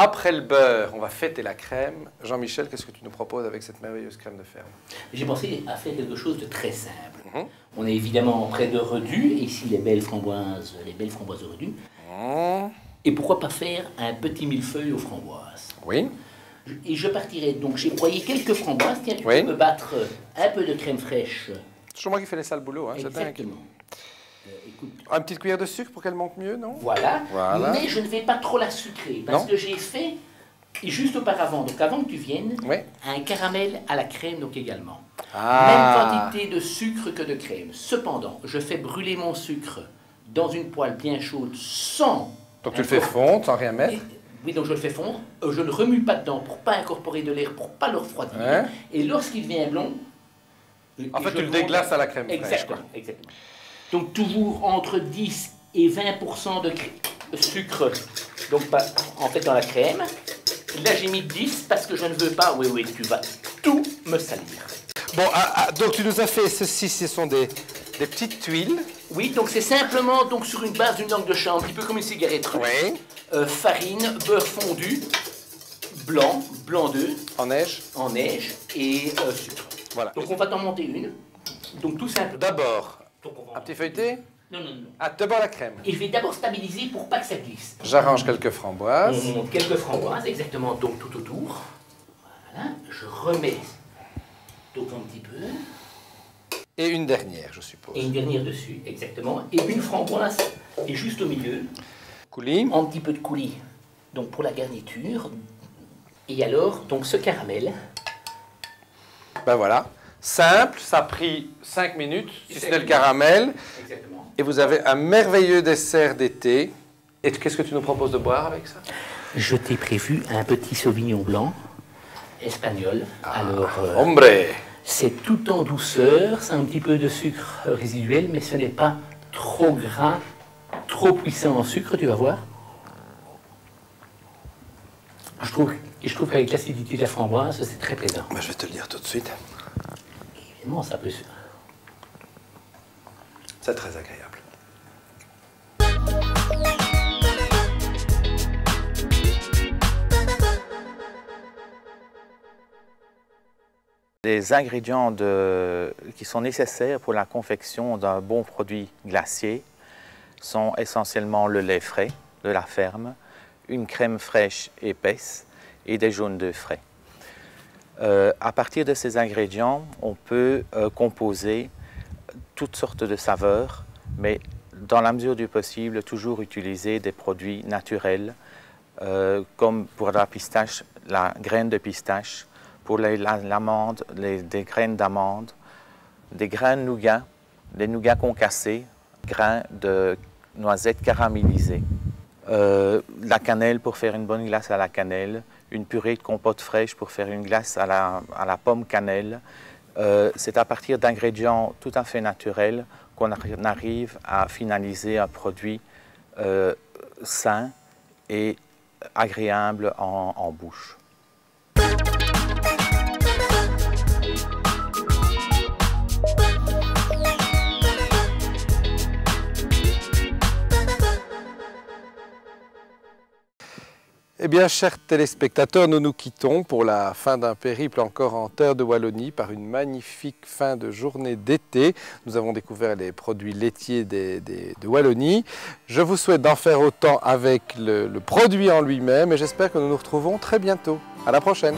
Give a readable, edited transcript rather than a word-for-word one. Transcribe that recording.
Après le beurre, on va fêter la crème. Jean-Michel, qu'est-ce que tu nous proposes avec cette merveilleuse crème de ferme? J'ai pensé à faire quelque chose de très simple. On est évidemment près de Redus, et ici les belles framboises de Redus. Et pourquoi pas faire un petit millefeuille aux framboises? Oui. Et je partirai donc, j'ai broyé quelques framboises. Tiens, tu Oui. peux me battre un peu de crème fraîche. C'est toujours moi qui fais les sales boulots, hein, c'est dingue. Exactement. Écoute, Une petite cuillère de sucre pour qu'elle monte mieux, non? voilà. Voilà. Mais je ne vais pas trop la sucrer, parce que j'ai fait, juste auparavant, donc avant que tu viennes, un caramel à la crème donc également. Même quantité de sucre que de crème. Cependant, je fais brûler mon sucre dans une poêle bien chaude sans... Donc tu le fais fondre sans rien mettre? Oui, donc je le fais fondre. Je ne remue pas dedans pour pas incorporer de l'air, pour pas le refroidir. Et lorsqu'il devient blond... En fait, tu le déglaces à la crème fraîche. Exactement, exactement. Donc toujours entre 10 et 20% de sucre, donc en fait dans la crème. Là j'ai mis 10 parce que je ne veux pas, oui, tu vas tout me salir. Bon, donc tu nous as fait ceci, ce sont des petites tuiles. Oui, donc c'est simplement donc sur une base d'une langue de chat, un petit peu comme une cigarette. Oui. Farine, beurre fondu, blanc d'œuf. En neige. En neige et sucre. Voilà. Donc on va t'en monter une. Donc tout simplement. D'abord, un petit feuilleté? Non. D'abord la crème. Et je vais d'abord stabiliser pour pas que ça glisse. J'arrange quelques framboises. On monte quelques framboises, exactement, donc tout autour. Voilà, je remets donc un petit peu. Et une dernière, je suppose. Et une dernière dessus, exactement. Et une framboise, et juste au milieu. Coulis. Un petit peu de coulis, donc pour la garniture. Et alors, donc ce caramel. Ben voilà. Simple, ça a pris 5 minutes, si ce n'est le caramel. Exactement. Et vous avez un merveilleux dessert d'été. Et qu'est-ce que tu nous proposes de boire avec ça? Je t'ai prévu un petit sauvignon blanc espagnol. Alors, hombre! C'est tout en douceur, c'est un petit peu de sucre résiduel, mais ce n'est pas trop gras, trop puissant en sucre, tu vas voir. Je trouve qu'avec l'acidité de la framboise, c'est très plaisant. Ben, je vais te le dire tout de suite. Évidemment, ça peut se... C'est très agréable. Les ingrédients qui sont nécessaires pour la confection d'un bon produit glacier sont essentiellement le lait frais de la ferme, une crème fraîche épaisse et des jaunes d'œufs frais. À partir de ces ingrédients, on peut composer toutes sortes de saveurs, mais dans la mesure du possible, toujours utiliser des produits naturels, comme pour la pistache, la graine de pistache, pour l'amande, des graines d'amande, des grains de nougat, des nougats concassés, grains de noisettes caramélisées, la cannelle pour faire une bonne glace à la cannelle, une purée de compote fraîche pour faire une glace à la pomme cannelle. C'est à partir d'ingrédients tout à fait naturels qu'on arrive à finaliser un produit sain et agréable en bouche. Eh bien, chers téléspectateurs, nous nous quittons pour la fin d'un périple encore en terre de Wallonie par une magnifique fin de journée d'été. Nous avons découvert les produits laitiers de Wallonie. Je vous souhaite d'en faire autant avec le produit en lui-même et j'espère que nous nous retrouvons très bientôt. À la prochaine!